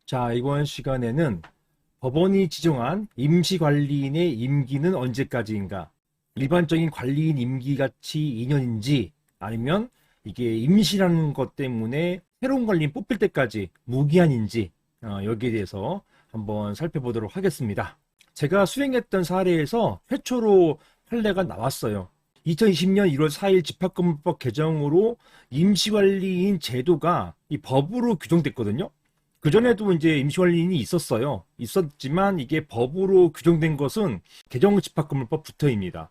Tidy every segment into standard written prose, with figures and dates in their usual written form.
자, 이번 시간에는 법원이 지정한 임시관리인의 임기는 언제까지인가? 일반적인 관리인 임기같이 2년인지 아니면 이게 임시라는 것 때문에 새로운 관리인 뽑힐 때까지 무기한인지 여기에 대해서 한번 살펴보도록 하겠습니다. 제가 수행했던 사례에서 최초로 판례가 나왔어요. 2020년 1월 4일 집합건물법 개정으로 임시관리인 제도가 이 법으로 규정됐거든요. 그전에도 이제 임시관리인이 있었지만 이게 법으로 규정된 것은 개정집합건물법부터입니다.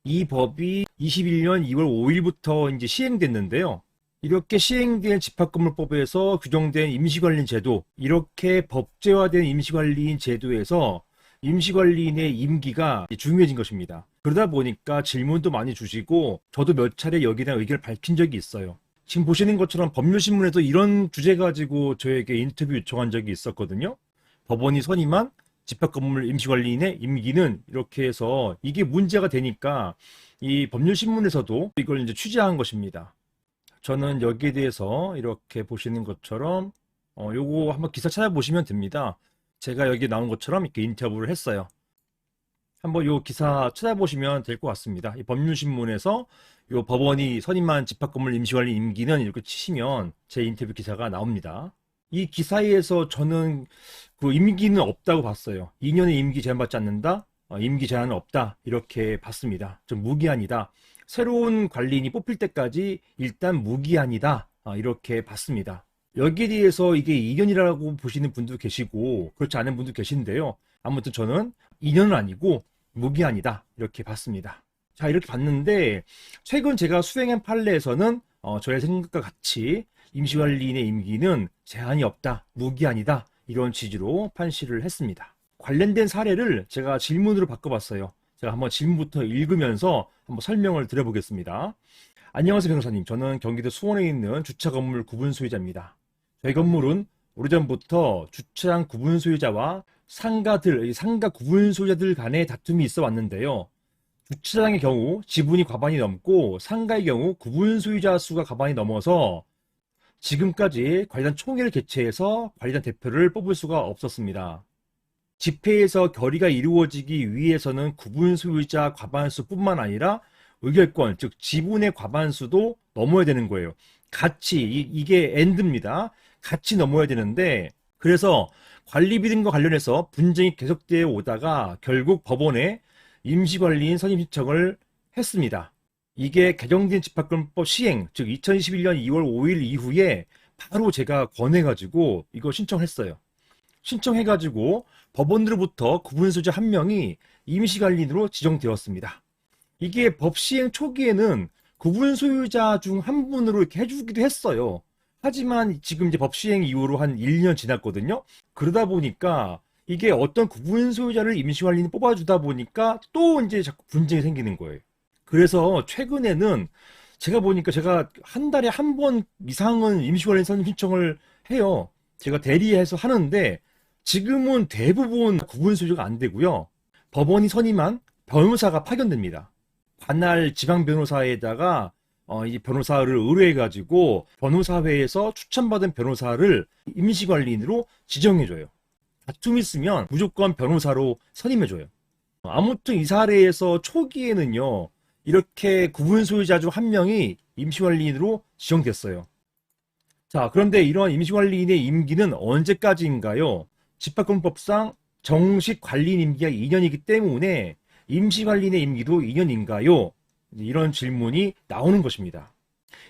이 법이 21년 2월 5일부터 이제 시행됐는데요. 이렇게 시행된 집합건물법에서 규정된 임시관리인 제도, 이렇게 법제화된 임시관리인 제도에서 임시관리인의 임기가 중요해진 것입니다. 그러다 보니까 질문도 많이 주시고 저도 몇 차례 여기에 대한 의견을 밝힌 적이 있어요. 지금 보시는 것처럼 법률신문에도 이런 주제 가지고 저에게 인터뷰 요청한 적이 있었거든요. 법원이 선임한 집합건물 임시관리인의 임기는 이렇게 해서 이게 문제가 되니까 이 법률신문에서도 이걸 이제 취재한 것입니다. 저는 여기에 대해서 이렇게 보시는 것처럼 요거 한번 기사 찾아보시면 됩니다. 제가 여기 나온 것처럼 이렇게 인터뷰를 했어요. 한번 요 기사 찾아보시면 될 것 같습니다. 이 법률신문에서 요 법원이 선임한 집합건물 임시관리 임기는 이렇게 치시면 제 인터뷰 기사가 나옵니다. 이 기사에서 저는 그 임기는 없다고 봤어요. 2년의 임기 제한받지 않는다. 임기 제한은 없다. 이렇게 봤습니다. 좀 무기한이다. 새로운 관리인이 뽑힐 때까지 일단 무기한이다. 이렇게 봤습니다. 여기에 대해서 이게 2년이라고 보시는 분도 계시고 그렇지 않은 분도 계신데요. 아무튼 저는 2년은 아니고 무기한이다. 이렇게 봤습니다. 자, 이렇게 봤는데 최근 제가 수행한 판례에서는 저의 생각과 같이 임시관리인의 임기는 제한이 없다. 무기한이다. 이런 취지로 판시를 했습니다. 관련된 사례를 제가 질문으로 바꿔봤어요. 제가 한번 질문부터 읽으면서 한번 설명을 드려보겠습니다. 안녕하세요, 변호사님. 저는 경기도 수원에 있는 주차 건물 구분 소유자입니다. 저희 건물은 오래전부터 주차장 구분 소유자와 상가 구분 소유자들 간의 다툼이 있어 왔는데요. 주차장의 경우 지분이 과반이 넘고 상가의 경우 구분 소유자 수가 과반이 넘어서 지금까지 관리단 총회를 개최해서 관리단 대표를 뽑을 수가 없었습니다. 집회에서 결의가 이루어지기 위해서는 구분 소유자 과반수뿐만 아니라 의결권, 즉 지분의 과반수도 넘어야 되는 거예요. 같이 이게 엔드입니다. 같이 넘어야 되는데 그래서 관리비 등과 관련해서 분쟁이 계속되어 오다가 결국 법원에 임시관리인 선임 신청을 했습니다. 이게 개정된 집합건물법 시행, 즉 2021년 2월 5일 이후에 바로 제가 권해가지고 이거 신청했어요. 신청해가지고 법원으로부터 구분소유자 한 명이 임시관리인으로 지정되었습니다. 이게 법 시행 초기에는 구분소유자 중 한 분으로 이렇게 해주기도 했어요. 하지만 지금 이제 법 시행 이후로 한 1년 지났거든요. 그러다 보니까 이게 어떤 구분소유자를 임시관리인 뽑아주다 보니까 또 이제 자꾸 분쟁이 생기는 거예요. 그래서 최근에는 제가 보니까 제가 한 달에 한 번 이상은 임시관리인 선임 신청을 해요. 제가 대리해서 하는데 지금은 대부분 구분소유자가 안 되고요. 법원이 선임한 변호사가 파견됩니다. 관할 지방 변호사에다가 이 변호사를 의뢰해가지고 변호사회에서 추천받은 변호사를 임시관리인으로 지정해줘요. 다툼이 있으면 무조건 변호사로 선임해줘요. 아무튼 이 사례에서 초기에는요, 이렇게 구분 소유자 중 한 명이 임시관리인으로 지정됐어요. 자, 그런데 이러한 임시관리인의 임기는 언제까지인가요? 집합건법상 정식 관리인 임기가 2년이기 때문에 임시관리인의 임기도 2년인가요? 이런 질문이 나오는 것입니다.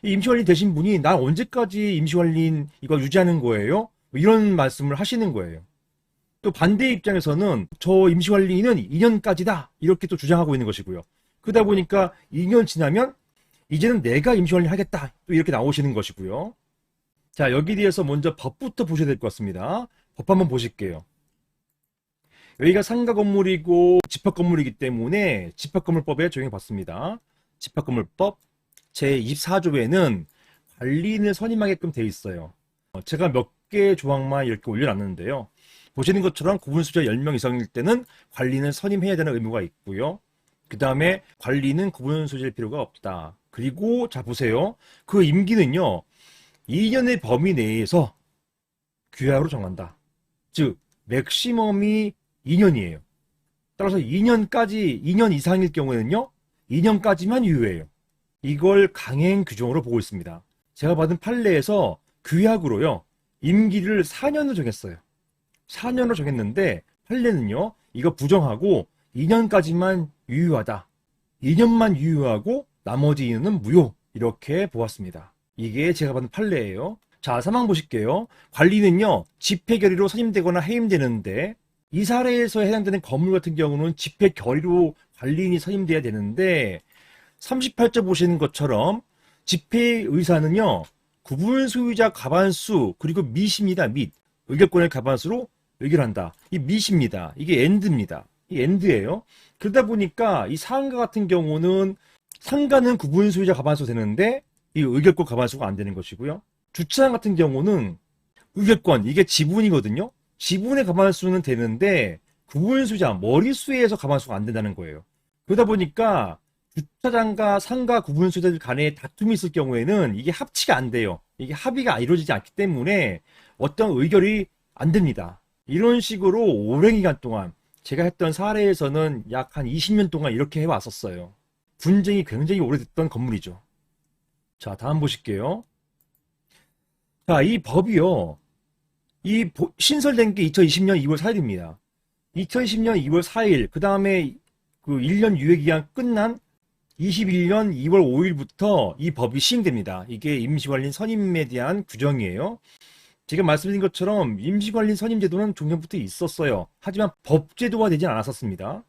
이 임시관리인 되신 분이 난 언제까지 임시관리인 이거 유지하는 거예요? 이런 말씀을 하시는 거예요. 또 반대 입장에서는 저 임시관리인은 2년까지다 이렇게 또 주장하고 있는 것이고요. 그러다 보니까 2년 지나면 이제는 내가 임시관리 하겠다 또 이렇게 나오시는 것이고요. 자, 여기에 대해서 먼저 법부터 보셔야 될 것 같습니다. 법 한번 보실게요. 여기가 상가 건물이고 집합 건물이기 때문에 집합건물법에 적용해봤습니다. 집합건물법 제24조에는 관리인을 선임하게끔 되어 있어요. 제가 몇 개 조항만 이렇게 올려놨는데요. 보시는 것처럼 구분소유자 10명 이상일 때는 관리인을 선임해야 되는 의무가 있고요. 그 다음에 관리인은 구분소유자일 필요가 없다. 그리고 자 보세요. 그 임기는요. 2년의 범위 내에서 규약으로 정한다. 즉 맥시멈이 2년이에요. 따라서 2년 이상일 경우에는요, 2년까지만 유효해요. 이걸 강행 규정으로 보고 있습니다. 제가 받은 판례에서 규약으로요, 임기를 4년으로 정했어요. 4년으로 정했는데 판례는요, 이거 부정하고 2년까지만 유효하다. 2년만 유효하고 나머지 2년은 무효. 이렇게 보았습니다. 이게 제가 받은 판례예요. 자, 사망 보실게요. 관리는요, 집회 결의로 선임되거나 해임되는데, 이 사례에서 해당되는 건물 같은 경우는 집회 결의로 관리인이 선임돼야 되는데, 38조 보시는 것처럼 집회 의사는요, 구분 소유자 과반수 그리고 밋입니다. 밋. 의결권의 과반수로 의결한다. 이 밋입니다. 이게 엔드입니다. 이 엔드예요. 그러다 보니까 이 상가 같은 경우는 상가는 구분 소유자 과반수 되는데 이 의결권 과반수가 안 되는 것이고요. 주차장 같은 경우는 의결권, 이게 지분이거든요. 지분의 과반수는 되는데 구분 소유자 머릿수에서 과반수가 안 된다는 거예요. 그러다 보니까 주차장과 상가 구분 소유자들 간에 다툼이 있을 경우에는 이게 합치가 안 돼요. 이게 합의가 이루어지지 않기 때문에 어떤 의결이 안 됩니다. 이런 식으로 오랜 기간 동안 제가 했던 사례에서는 약 한 20년 동안 이렇게 해왔었어요. 분쟁이 굉장히 오래됐던 건물이죠. 자, 다음 보실게요. 자, 이 법이요. 신설된 게 2020년 2월 4일입니다. 2020년 2월 4일, 그 다음에 그 1년 유예기간 끝난 21년 2월 5일부터 이 법이 시행됩니다. 이게 임시관리인 선임에 대한 규정이에요. 제가 말씀드린 것처럼 임시관리인 선임제도는 종전부터 있었어요. 하지만 법제도화 되지 않았었습니다.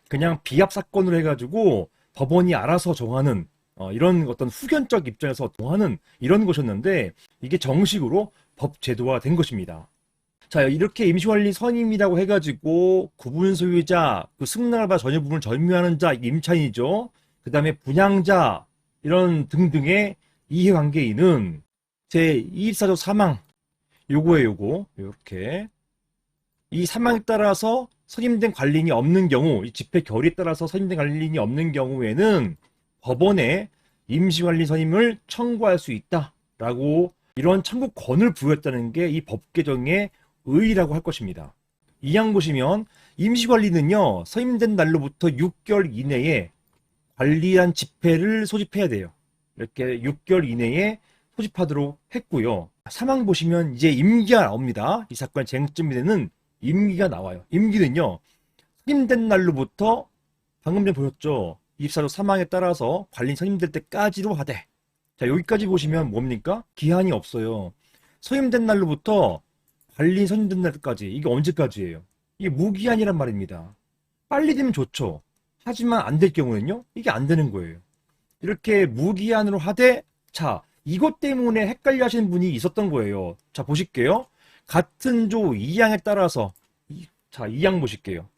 그냥 비합사건으로 해가지고 법원이 알아서 정하는 이런 어떤 후견적 입장에서 정하는 이런 것이었는데 이게 정식으로 법제도화 된 것입니다. 자, 이렇게 임시관리 선임이라고 해가지고 구분 소유자, 그 승낙알바 전유 부분을 점유하는 자, 임차인이죠. 그 다음에 분양자, 이런 등등의 이해관계인은 제24조 사망, 요거, 이렇게. 이 사망에 따라서 선임된 관리인이 없는 경우, 이 집회 결의에 따라서 선임된 관리인이 없는 경우에는 법원에 임시관리 선임을 청구할 수 있다라고 이런 청구권을 부여했다는 게 이 법 개정의 의의라고 할 것입니다. 이 양 보시면 임시관리는요, 선임된 날로부터 6개월 이내에 관리한 집회를 소집해야 돼요. 이렇게 6개월 이내에 소집하도록 했고요. 사망 보시면 이제 임기가 나옵니다. 이 사건의 쟁점이 되는 임기가 나와요. 임기는요, 선임된 날로부터 방금 전에 보셨죠? 24조 사망에 따라서 관리인 선임될 때까지로 하되. 자, 여기까지 보시면 뭡니까? 기한이 없어요. 선임된 날로부터 관리인 선임된 날까지. 이게 언제까지예요? 이게 무기한이란 말입니다. 빨리 되면 좋죠. 하지만 안 될 경우는요, 이게 안 되는 거예요. 이렇게 무기한으로 하되, 자, 이것 때문에 헷갈려 하시는 분이 있었던 거예요. 자, 보실게요. 같은 조 2항에 따라서, 자, 2항 보실게요.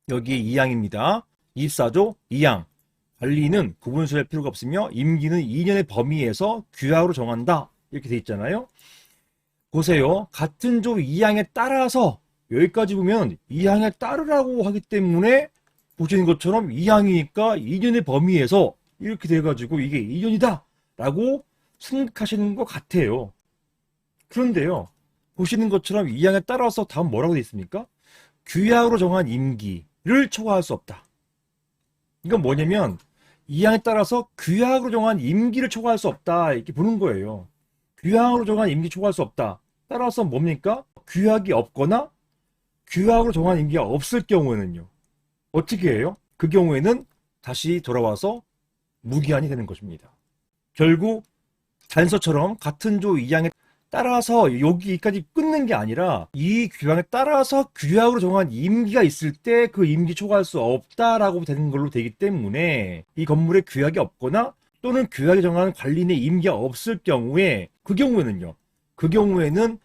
여기 2항입니다. 24조 2항. 관리는 구분소할 필요가 없으며 임기는 2년의 범위에서 규약으로 정한다. 이렇게 돼 있잖아요. 보세요. 같은 조 2항에 따라서, 여기까지 보면 2항에 따르라고 하기 때문에 보시는 것처럼 2항이니까 2년의 범위에서 이렇게 돼가지고 이게 2년이다 라고 생각하시는 것 같아요. 그런데요, 보시는 것처럼 2항에 따라서 다음 뭐라고 되어 있습니까? 규약으로 정한 임기를 초과할 수 없다. 이건 뭐냐면 2항에 따라서 규약으로 정한 임기를 초과할 수 없다 이렇게 보는 거예요. 규약으로 정한 임기 초과할 수 없다. 따라서 뭡니까? 규약이 없거나 규약으로 정한 임기가 없을 경우에는요, 어떻게 해요? 그 경우에는 다시 돌아와서 무기한이 되는 것입니다. 결국 단서처럼 같은 조 2항에 따라서 여기까지 끊는 게 아니라 이 규약에 따라서 규약으로 정한 임기가 있을 때 그 임기 초과할 수 없다라고 되는 걸로 되기 때문에 이 건물에 규약이 없거나 또는 규약에 정한 관리인의 임기가 없을 경우에 그 경우에는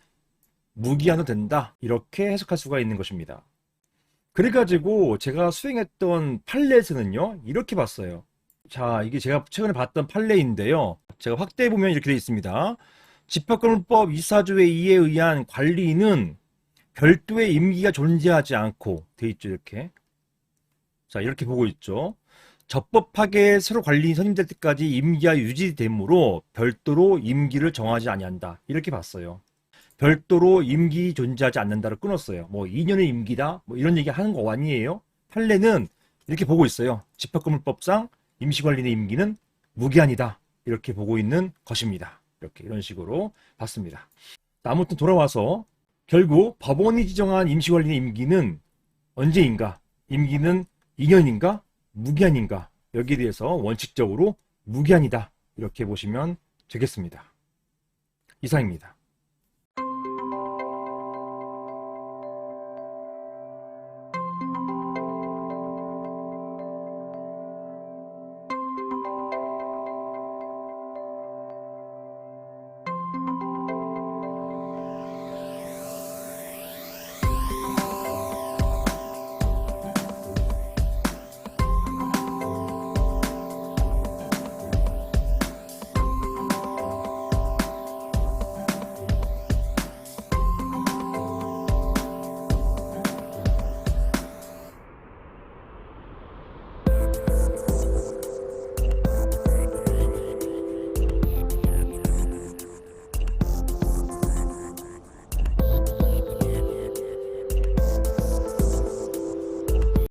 무기한으로 된다. 이렇게 해석할 수가 있는 것입니다. 그래가지고 제가 수행했던 판례에서는요, 이렇게 봤어요. 자, 이게 제가 최근에 봤던 판례인데요. 제가 확대해보면 이렇게 되어 있습니다. 집합건물법 24조의 2에 의한 관리인은 별도의 임기가 존재하지 않고 되어 있죠, 이렇게. 자, 이렇게 보고 있죠. 적법하게 새로 관리인 선임될 때까지 임기가 유지되므로 별도로 임기를 정하지 아니한다. 이렇게 봤어요. 별도로 임기 존재하지 않는다를 끊었어요. 뭐 2년의 임기다 뭐 이런 얘기 하는 거 아니에요. 판례는 이렇게 보고 있어요. 집합건물법상 임시관리인의 임기는 무기한이다 이렇게 보고 있는 것입니다. 이렇게 이런 식으로 봤습니다. 아무튼 돌아와서 결국 법원이 지정한 임시관리인의 임기는 언제인가? 임기는 2년인가? 무기한인가? 여기에 대해서 원칙적으로 무기한이다 이렇게 보시면 되겠습니다. 이상입니다.